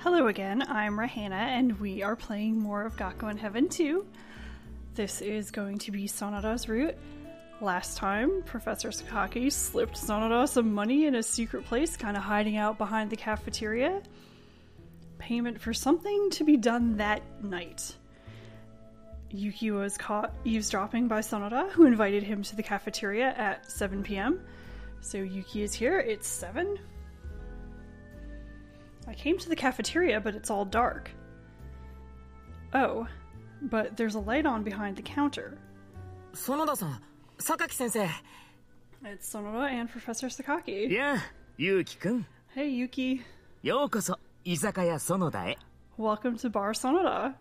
Hello again, I'm Rahana, and we are playing more of Gakuen Heaven 2. This is going to be Sonoda's route. Last time, Professor Sakaki slipped Sonoda some money in a secret place, kind of hiding out behind the cafeteria. Payment for something to be done that night. Yuki was caught eavesdropping by Sonoda, who invited him to the cafeteria at 7 p.m. So Yuki is here, it's 7. I came to the cafeteria, but it's all dark. Oh, but there's a light on behind the counter. Sonoda-san, Sakaki-sensei. It's Sonoda and Professor Sakaki. Yeah, Yuki-kun. Hey, Yuki. Youkoso, Izakaya Sonoda e. Welcome to Bar Sonoda.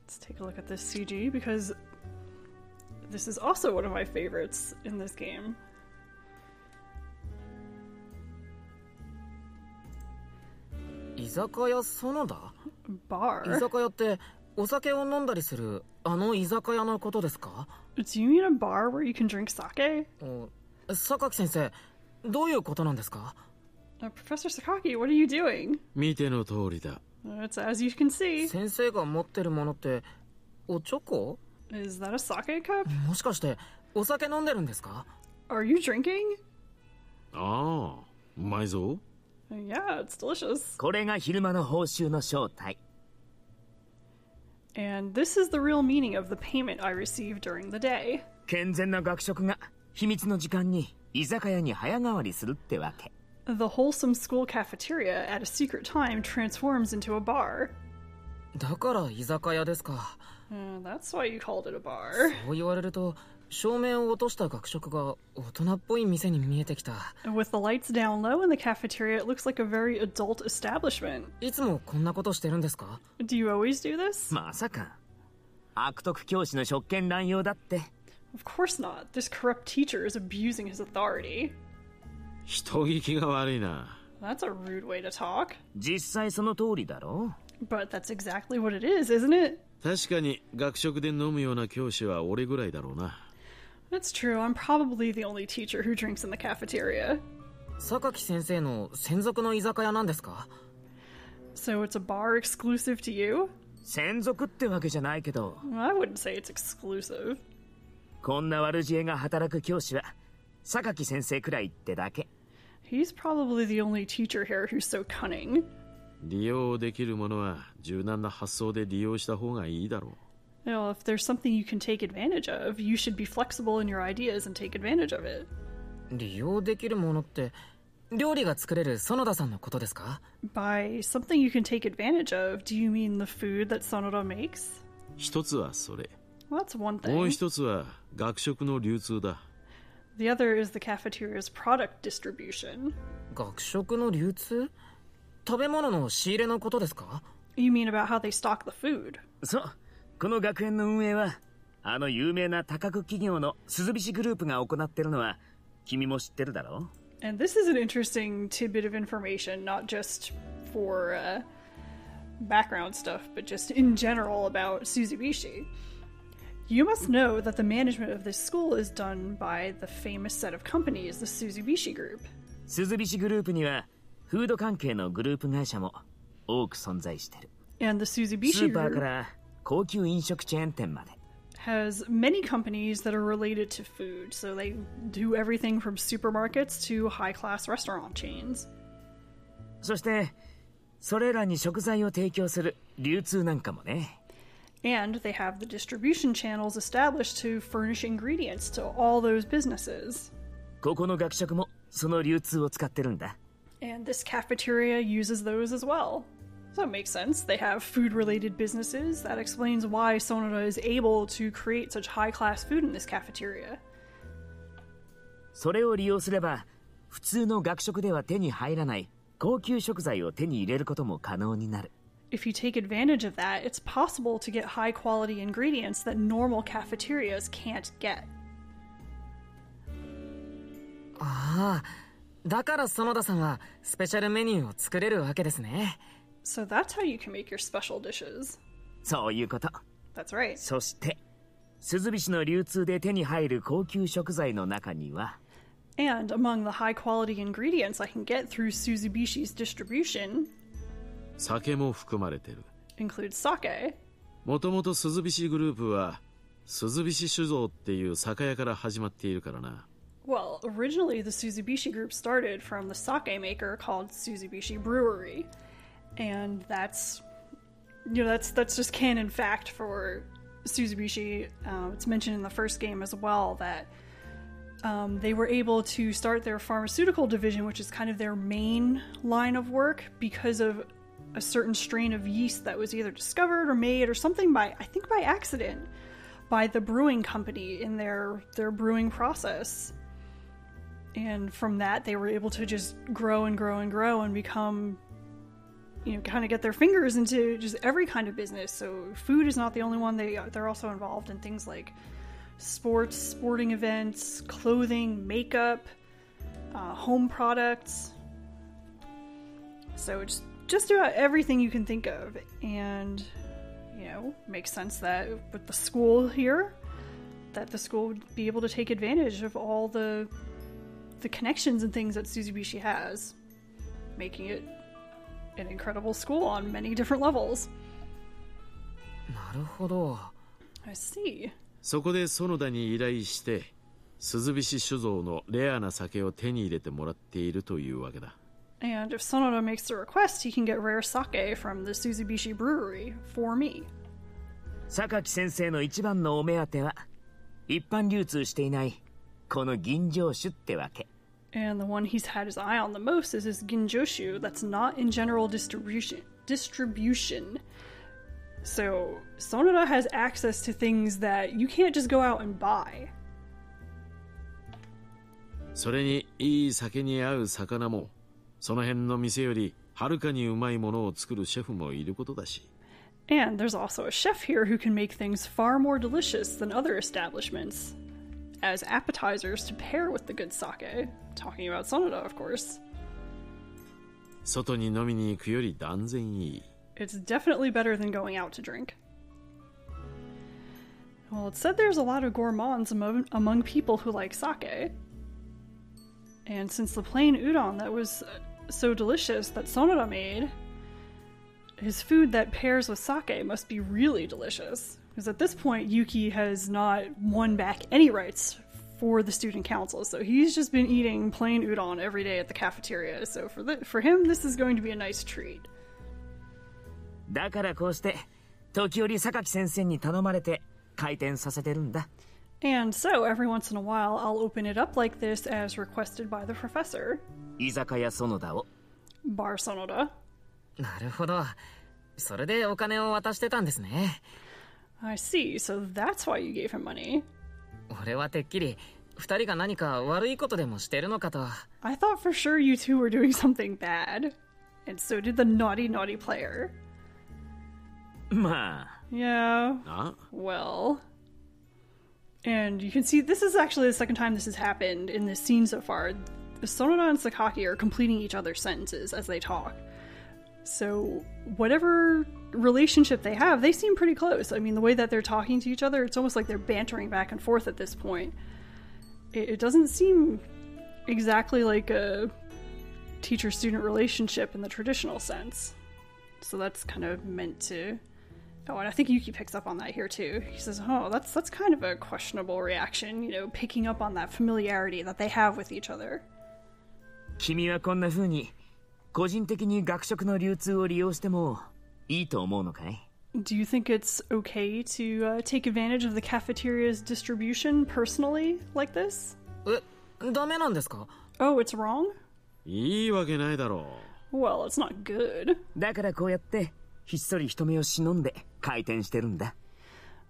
Let's take a look at this CG, because this is also one of my favorites in this game. Izakaya Sonoda? Bar? 居酒屋ってお酒を飲んだりするあの居酒屋のことですか? Do you mean a bar where you can drink sake? 榊先生、どういうことなんですか? Professor Sakaki, what are you doing? 見ての通りだ。 It's as you can see. 先生が持ってるものっておチョコ? Is that a sake cup? もしかしてお酒飲んでるんですか? Are you drinking? ああ、うまいぞ。Yeah, it's delicious. これが昼間の報酬の正体。 And this is the real meaning of the payment I received during the day. 健全な学食が秘密の時間に居酒屋に早変わりするってわけ。 The wholesome school cafeteria at a secret time transforms into a bar. だから居酒屋ですか. That's why you called it a bar. そう言われると照明を落とした学食が大人っぽい店に見えてきた. With the lights down low in the cafeteria, it looks like a very adult establishment. いつもこんなことしてるんですか? Do you always do this? まさか。悪徳教師の職権乱用だって。Of course not. This corrupt teacher is abusing his authority. 人聞きが悪いな。 That's a rude way to talk. 実際その通りだろ。 But that's exactly what it is, isn't it? 確かに学食で飲むような教師は俺ぐらいだろうな。 That's true. I'm probably the only teacher who drinks in the cafeteria. 榊先生の専属の居酒屋なんですか? So it's a bar exclusive to you? 専属ってわけじゃないけど。 I wouldn't say it's exclusive. こんな悪知恵が働く教師は榊先生くらいってだけ。 He's probably the only teacher here who's so cunning. 利用できるものは柔軟な発想で利用した方がいいだろう。 If there's something you can take advantage of, you should be flexible in your ideas and take advantage of it. 利用できるものって料理が作れる園田さんのことですか? By something you can take advantage of, do you mean the food that Sonoda makes? 一つはそれ。 Well, that's one もう thing. 一つは学食の流通だ。 The other is the cafeteria's product distribution. 学食の流通? 食べ物の仕入れのことですか? You mean about how they stock the food? そう。この学園の運営はあの有名な多角企業のSuzubishiグループが行ってるのは君も知ってるだろ? And this is an interesting tidbit of information, not just for background stuff, but just in general about Suzubishi. You must know that the management of this school is done by the famous set of companies, the Suzubishi Group. Suzubishi グループにはフード関係のグループ会社も多く存在してる。 And the ス Suzubishi ーパーか Group ら高級飲食チェーン店まで。 has many companies that are related to food, so they do everything from supermarkets to high-class restaurant chains. そしてそれらに食材を提供する流通なんかもね。 And they have the distribution channels established to furnish ingredients to all those businesses. ここの学食もその流通を使ってるんだ。 And this cafeteria uses those as well. So it makes sense. They have food-related businesses. That explains why Sonoda is able to create such high-class food in this cafeteria. それを利用すれば普通の学食では手に入らない高級食材を手に入れることも可能になる。 If you take advantage of that, it's possible to get high-quality ingredients that normal cafeterias can't get. ああ、だから園田さんはスペシャルメニューを作れるわけですね。 So that's how you can make your special dishes. そういうこと。 That's right. そしてSuzubishiの流通で手に入る高級食材の中には And among the high-quality ingredients I can get through Suzubishi's distribution 酒も含まれてる。 includes sake. もともと鈴菱グループは鈴菱酒造っていう酒屋から始まっているからな。 Well, originally the Suzubishi group started from the sake maker called Suzubishi Brewery. And that's just canon fact for Suzubishi. It's mentioned in the first game as well that they were able to start their pharmaceutical division, which is kind of their main line of work, because of a certain strain of yeast that was either discovered or made or something by accident by the brewing company in their brewing process. And from that, they were able to just grow and grow and grow and become, kind of get their fingers into just every kind of business. So food is not the only one. They're also involved in things like sporting events, clothing, makeup, home products. So it's just about everything you can think of. And, makes sense that with the school here, that the school would be able to take advantage of all the connections and things that Suzubishi has, making it an incredible school on many different levels. なるほど。 I see. そこで園田に依頼して鈴菱酒造のレアな酒を手に入れてもらっているというわけだ。 And if Sonoda makes the request, he can get rare sake from the Suzubishi brewery for me. 榊先生の一番のお目当ては一般流通していないこの吟醸酒ってわけ。 And the one he's had his eye on the most is his ginjoshu that's not in general distribution. So Sonoda has access to things that you can't just go out and buy. それにいい酒に合う魚もその辺の店よりはるかにうまいものを作るシェフもいることだし。 And there's also a chef here who can make things far more delicious than other establishments as appetizers to pair with the good sake. Talking about Sonoda, of course. 外に飲みに行くより断然いい。 It's definitely better than going out to drink. Well, it's said there's a lot of gourmands among people who like sake. And since the plain udon that was so delicious that Sonoda made, his food that pairs with sake must be really delicious. Because at this point, Yuki has not won back any rights for the student council, so he's just been eating plain udon every day at the cafeteria. So for him, this is going to be a nice treat. だからこうして時折榊先生に頼まれて回転させてるんだ。 And so, every once in a while, I'll open it up like this as requested by the professor. 居酒屋園田を。 Bar Sonoda. なるほど。それでお金を渡してたんですね。I see, so that's why you gave him money. 俺はてっきり二人が何か悪いことでもしてるのかと。 I thought for sure you two were doing something bad. And so did the naughty player. まあ。 Yeah. あ Well. And you can see this is actually the second time this has happened in this scene so far. Sonoda and Sakaki are completing each other's sentences as they talk. So whatever relationship they have, they seem pretty close. I mean, the way that they're talking to each other, it's almost like they're bantering back and forth at this point. It doesn't seem exactly like a teacher-student relationship in the traditional sense. So that's kind of meant to... Oh, and I think Yuki picks up on that here too. He says, oh, that's kind of a questionable reaction, picking up on that familiarity that they have with each other. 君はこんな風に個人的に学食の流通を利用してもいいと思うのかい? Do you think it's okay to take advantage of the cafeteria's distribution personally like this? ダメなんですか? Oh, it's wrong? いいわけないだろう。 Well, it's not good. だからこうやってひっそり人目を忍んで回転してるんだ。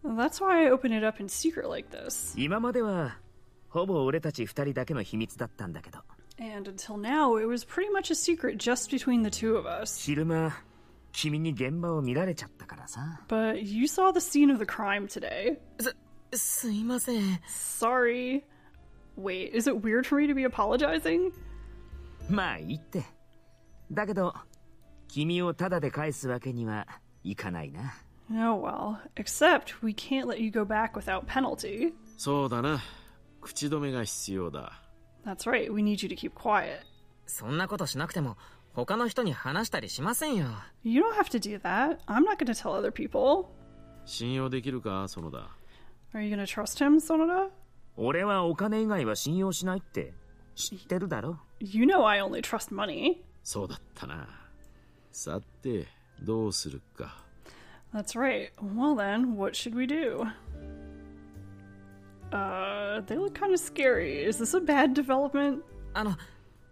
That's why I open it up in secret like this. 今まではほぼ俺たち二人だけの秘密だったんだけど。 And until now, it was pretty much a secret just between the two of us. 昼間君に現場を見られちゃったからさ。 But you saw the scene of the crime today. すいません。 Sorry. Wait, is it weird for me to be apologizing? まあいいって。だけど君をタダで返すわけにはいかないな。 Oh well, except we can't let you go back without penalty. そうだな。口止めが必要だ。 That's right, we need you to keep quiet. そんなことしなくても他の人に話したりしませんよ。You don't have to do that. I'm not going to tell other people. 信用できるか、園田。Are you going to trust him, Sonoda? 俺はお金以外は信用しないって知ってるだろ。You know I only trust money. そうだったな。さて、どうするか。That's right. Well then, what should we do? They look kind of scary. Is this a bad development?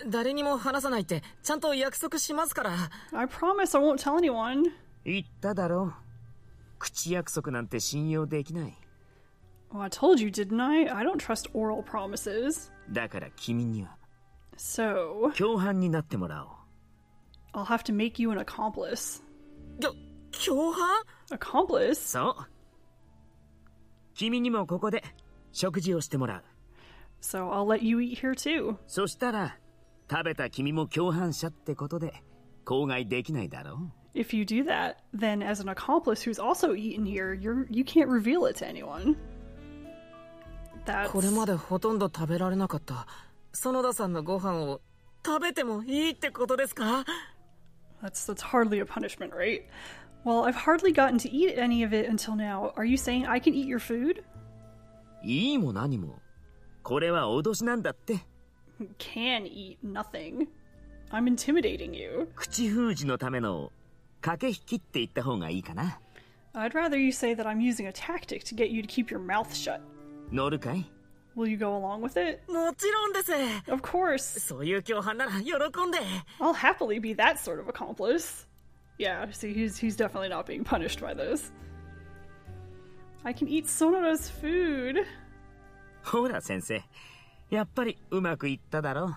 誰にも話さないってちゃんと約束しますから。I promise I won't tell anyone. 言っただろ。口約束なんて信用できない。Well, I told you, didn't I? I don't trust oral promises. だから君には So, 共犯になってもらおう。I'll have to make you an accomplice. 共犯？ Accomplice? そう。君にもここで食事をしてもらう。So I'll let you eat here too. そしたら食べた君も共犯者ってことで口外できないだろう。If you do that, then as an accomplice who's also eaten here, you can't reveal it to anyone. これまでほとんど食べられなかった園田さんのご飯を食べてもいいってことですか？ That's hardly a punishment, right? Well, I've hardly gotten to eat any of it until now. Are you saying I can eat your food? いいも何もこれは脅しなんだって。 Can eat nothing. I'm intimidating you. 口封じのための駆け引きって言った方がいいかな。 I'd rather you say that I'm using a tactic to get you to keep your mouth shut. 乗るかい？ Will you go along with it? もちろんです。 Of course. そういう共犯なら喜んで。 I'll happily be that sort of accomplice. Yeah, see, he's definitely not being punished by this. I can eat Sonoda's food. ほら先生、やっぱりうまくいっただろ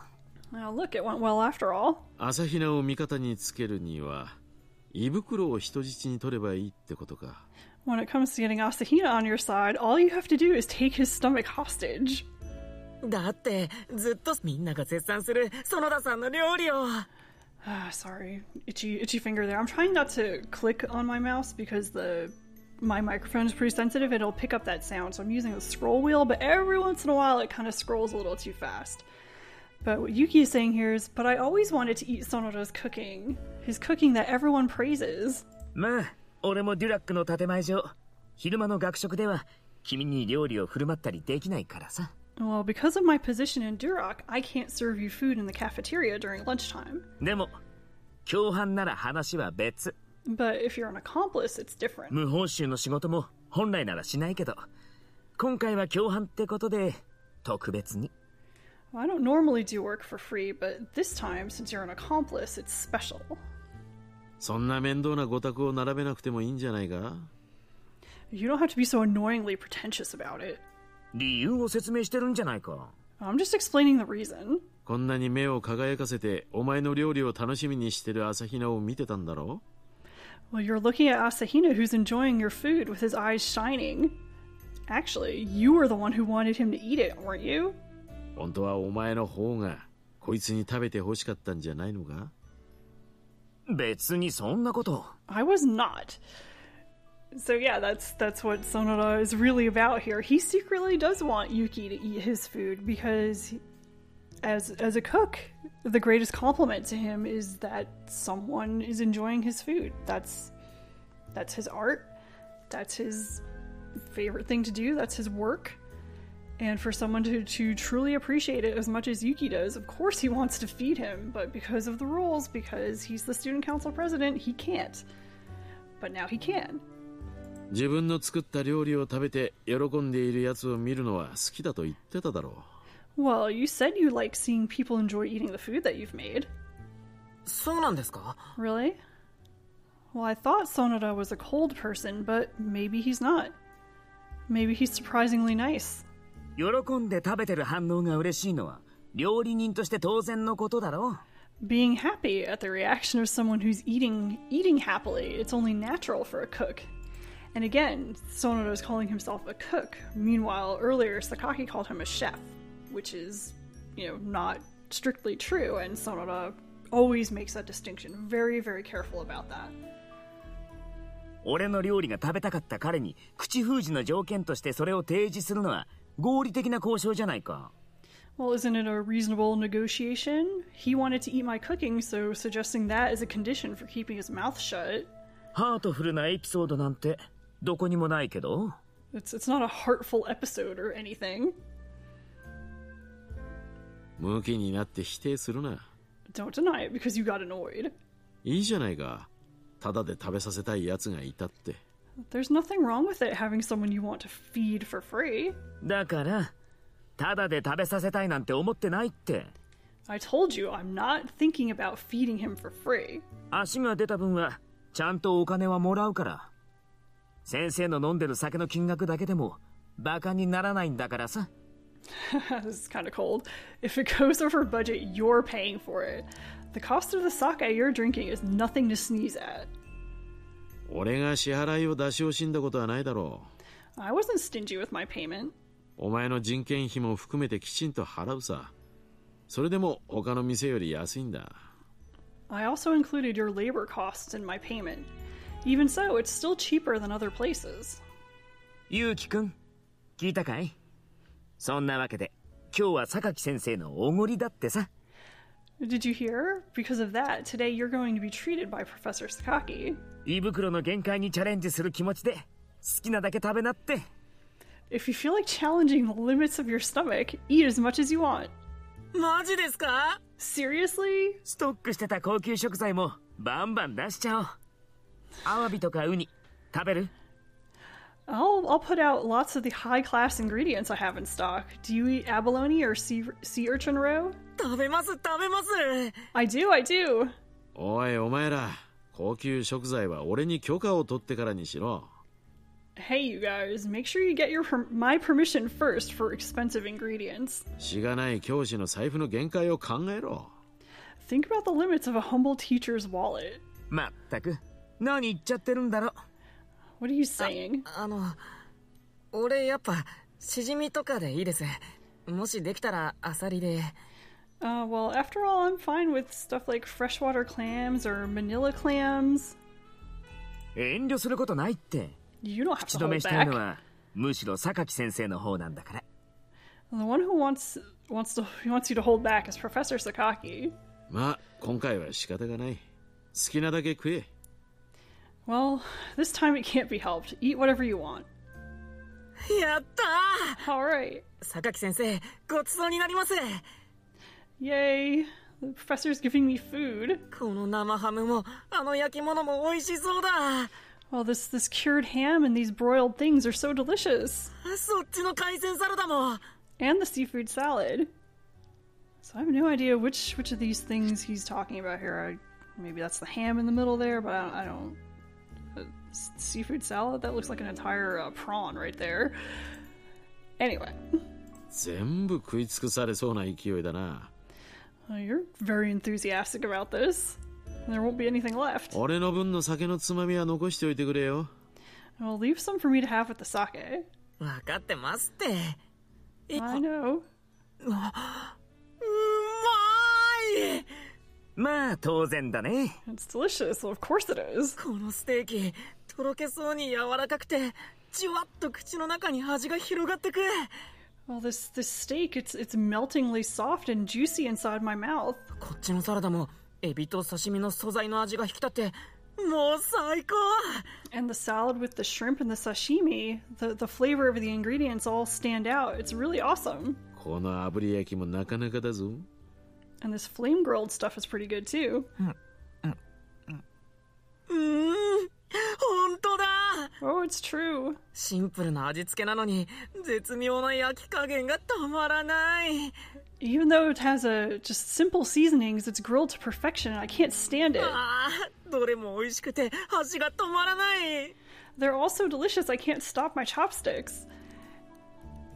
う。 Now look, it went well after all. 朝比奈を味方につけるには胃袋を人質に取ればいいってことか。 When it comes to getting Asahina on your side, all you have to do is take his stomach hostage. だってずっとみんなが絶賛する園田さんの料理を。Sorry, itchy finger there. I'm trying not to click on my mouse because my microphone is pretty sensitive. It'll pick up that sound, so I'm using the scroll wheel, but every once in a while it kind of scrolls a little too fast. But what Yuki is saying here is, but I always wanted to eat Sonoda's cooking. His cooking that everyone praises. まあ俺もデュラックの建前上昼間の学食では君に料理を振る舞ったりできないからさ。 Well, because of my position in Duroc, I can't serve you food in the cafeteria during lunchtime. でも共犯なら話は別。 But if you're an accomplice, it's different. 無報酬の仕事も本来ならしないけど今回は共犯ってことで特別に。 Well, I don't normally do work for free, but this time, since you're an accomplice, it's special. そんな面倒なご託を並べなくてもいいんじゃないか？ You don't have to be so annoyingly pretentious about it. 理由を説明してるんじゃないか。 I'm just explaining the reason. こんなに目を輝かせてお前の料理を楽しみにしてる朝比奈を見てたんだろ？ Well, you're looking at Asahina, who's enjoying your food with his eyes shining. Actually, you were the one who wanted him to eat it, weren't you? 本当はお前の方がこいつに食べて欲しかったんじゃないのか？別にそんなこと。 I was not. So yeah, that's what Sonoda is really about here. He secretly does want Yuki to eat his food because as a cook, the greatest compliment to him is that someone is enjoying his food. That's his art. That's his favorite thing to do. That's his work. And for someone to truly appreciate it as much as Yuki does, of course he wants to feed him, but because of the rules, because he's the student council president, he can't. But now he can. 自分の作った料理を食べて喜んでいるやつを見るのは好きだと言ってただろう。 Well, you said you like seeing people enjoy eating the food that you've made. そうなんですか？ Really? Well, I thought Sonoda was a cold person, but maybe he's not. Maybe he's surprisingly nice. 喜んで食べてる反応が嬉しいのは料理人として当然のことだろう。 Being happy at the reaction of someone who's eating happily, it's only natural for a cook. And again, Sonoda is calling himself a cook. Meanwhile, earlier Sakaki called him a chef, which is, not strictly true, and Sonoda always makes that distinction. Very, very careful about that. 俺の料理が食べたかった彼に口封じの条件としてそれを提示するのは合理的な交渉じゃないか。Well, isn't it a reasonable negotiation? He wanted to eat my cooking, so suggesting that is a condition for keeping his mouth shut. ハートフルなエピソードなんてどこにもないけど。It's not a heartful episode or anything. ムキになって否定するな。Don't deny it because you got annoyed. いいじゃないか。ただで食べさせたい奴がいたって。There's nothing wrong with it having someone you want to feed for free. だから、ただで食べさせたいなんて思ってないって。I told you I'm not thinking about feeding him for free. 足が出た分はちゃんとお金はもらうから。先生の飲んでる酒の金額だけでもバカにならないんだからさ。This is kind of cold. If it goes over budget, you're paying for it. The cost of the sake you're drinking is nothing to sneeze at. 俺が支払いを出し惜しんだことはないだろう。I wasn't stingy with my payment. お前の人件費も含めてきちんと払うさ。それでも他の店より安いんだ。I also included your labor costs in my payment. Even so, it's still cheaper than other places. ゆうきくん、聞いたかい？そんなわけで、今日は榊先生のおごりだってさ。Did you hear? Because of that, today you're going to be treated by Professor Sakaki. 胃袋の限界にチャレンジする気持ちで、好きなだけ食べなって。If you feel like challenging the limits of your stomach, eat as much as you want. マジですか？ Seriously? ストックしてた高級食材もバンバン出しちゃおう。アワビとかウニ、食べる？ I'll put out lots of the high-class ingredients I have in stock. Do you eat abalone or sea urchin roe? 食べます。I do. おいお前ら、高級食材は俺に許可を取ってからにしろ。Hey you guys, make sure you get my permission first for expensive ingredients. しがない教師の財布の限界を考えろ。Think about the limits of a humble teacher's wallet. まったく、何言っちゃってるんだろ。What are you saying? 俺やっぱしじみとかでいいです。もしできたらアサリで。Well, after all, I'm fine with stuff like freshwater clams or manila clams. 遠慮することないって。You don't have 口 to 止め hold したいの back. はむしろ榊先生の方なんだから。The one who wants you to hold back is Professor Sakaki. まあ、今回は仕方がない。好きなだけ食え。Well, this time it can't be helped. Eat whatever you want. やったー！ All right. 榊先生、ごちそうになります。Yay. The professor's giving me food. この生ハムも焼き物も美味しそうだ。Well, this cured ham and these broiled things are so delicious. そっちの海鮮サラダも。 And the seafood salad. So I have no idea which of these things he's talking about here. Maybe that's the ham in the middle there, but I don't... seafood salad? That looks like an entire prawn right there. Anyway. 全部食い尽くされそうな勢いだな。You're very enthusiastic about this. There won't be anything left. 俺の分の酒のつまみは残しておいてくれよ。Well, leave some for me to have with the sake. わかってますって。I know. うまい！まあ当然だね。 It's delicious. Well, of course it is. このステーキ、とろけそうに柔らかくて、じわっと口の中に味が広がってく。Well, this steak, it's meltingly soft and juicy inside my mouth. こっちのサラダもエビと刺身の素材の味が引き立って、もう最高！ And the salad with the shrimp and the sashimi, the flavor of the ingredients all stand out. It's really awesome. この炙り焼きもなかなかだぞ。And this flame grilled stuff is pretty good too. 本当だ！ Oh, it's true. シンプルな味付けなのに絶妙な焼き加減がたまらない。 Even though it has just simple seasonings, it's grilled to perfection. I can't stand it. どれも美味しくて箸が止まらない。 They're all so delicious, I can't stop my chopsticks.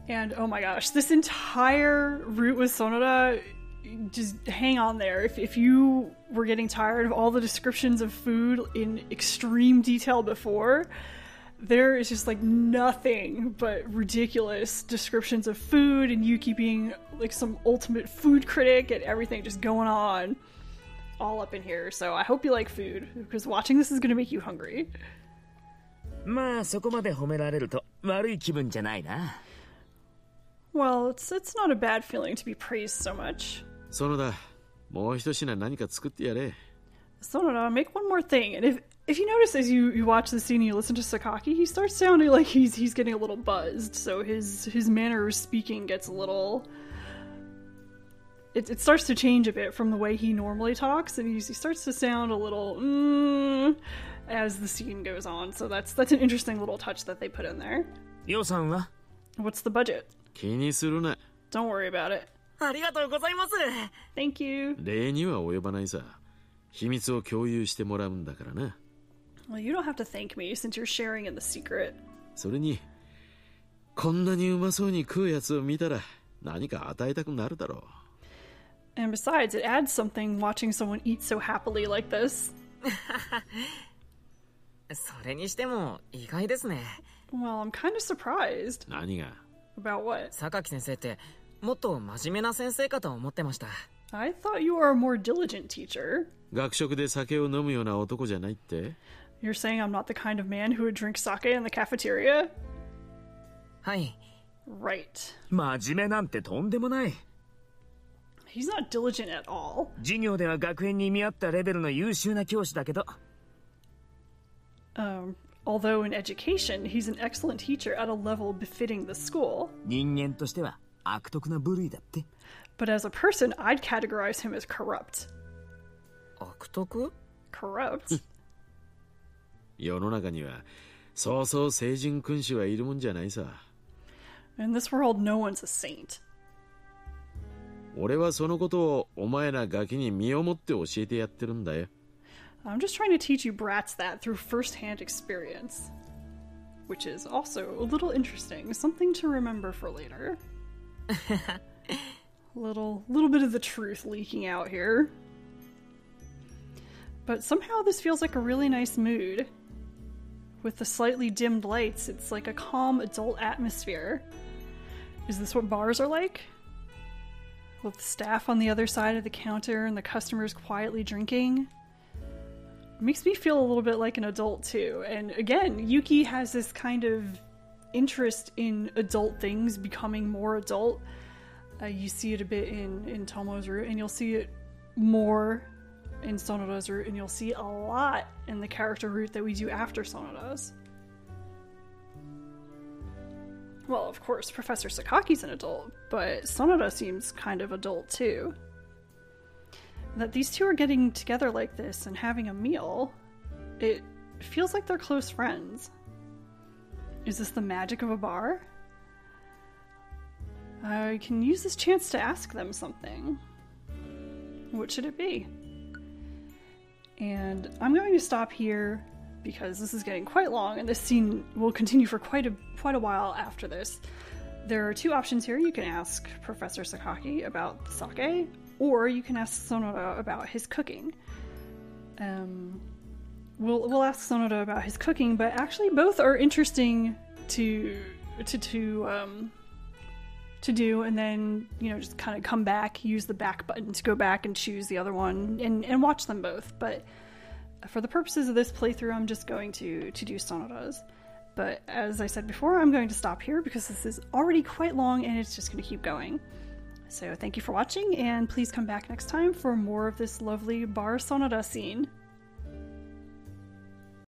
And oh my gosh, this entire route with Sonoda, just hang on there. If you were getting tired of all the descriptions of food in extreme detail before, there is just like nothing but ridiculous descriptions of food and Yuki being like some ultimate food critic and everything just going on all up in here. So I hope you like food because watching this is going to make you hungry. まあそこまで褒められると悪い気分じゃないな。Well, it's not a bad feeling to be praised so much. 園田、もう一品何か作ってやれ。 Sonoda, make one more thing. And if you notice as you watch the scene and you listen to Sakaki, he starts sounding like he's getting a little buzzed. So his manner of speaking gets a little... It starts to change a bit from the way he normally talks, and he starts to sound a little as the scene goes on. So that's an interesting little touch that they put in there. 予算は What's the budget? 気にするな。 Don't worry about it. ありがとうございます。 Thank you. 礼には及ばないさ。秘密を共有してもらうんだからな。 Well, you don't have to thank me since you're sharing in the secret. それに、こんなにうまそうに食うやつを見たら何か与えたくなるだろう。 And besides, it adds something watching someone eat so happily like this. それにしても意外ですね。 Well, I'm kind of surprised. 何が？ About what? 榊先生ってもっと真面目な先生かと思ってました。 I thought you were a more diligent teacher. 学食で酒を飲むような男じゃないって？ You're saying I'm not the kind of man who would drink sake in the cafeteria? はい。 Right. 真面目なんてとんでもない。 He's not diligent at all. 授業では学園に見合ったレベルの優秀な教師だけど。Although in education, he's an excellent teacher at a level befitting the school. 人間としては悪徳な部類だって。 But as a person, I'd categorize him as corrupt. 悪徳？ Corrupt? 世の中にはそうそう聖人君子はいるもんじゃないさ。 In this world, no one's a saint. 俺はそのことをお前らガキに身をもって教えてやってるんだよ。 I'm just trying to teach you brats that through first-hand experience. Which is also a little interesting. Something to remember for later. little bit of the truth leaking out here. But somehow this feels like a really nice mood. With the slightly dimmed lights, it's like a calm adult atmosphere. Is this what bars are like? With the staff on the other side of the counter and the customers quietly drinking? It makes me feel a little bit like an adult too. And again, Yuki has this kind of interest in adult things becoming more adult. You see it a bit in Tomo's route, and you'll see it more in Sonoda's route, and you'll see a lot in the character route that we do after Sonoda's. Well, of course, Professor Sakaki's an adult, but Sonoda seems kind of adult too. That these two are getting together like this and having a meal, it feels like they're close friends. Is this the magic of a bar? I can use this chance to ask them something. What should it be? And I'm going to stop here because this is getting quite long and this scene will continue for quite a while after this. There are two options here. You can ask Professor Sakaki about the sake, or you can ask Sonoda about his cooking. We'll ask Sonoda about his cooking, but actually both are interesting to do, and then, you know, just kind of come back, use the back button to go back and choose the other one, and watch them both. But for the purposes of this playthrough, I'm just going to do Sonoda's. But as I said before, I'm going to stop here because this is already quite long and it's just going to keep going. So thank you for watching, and please come back next time for more of this lovely bar Sonoda scene.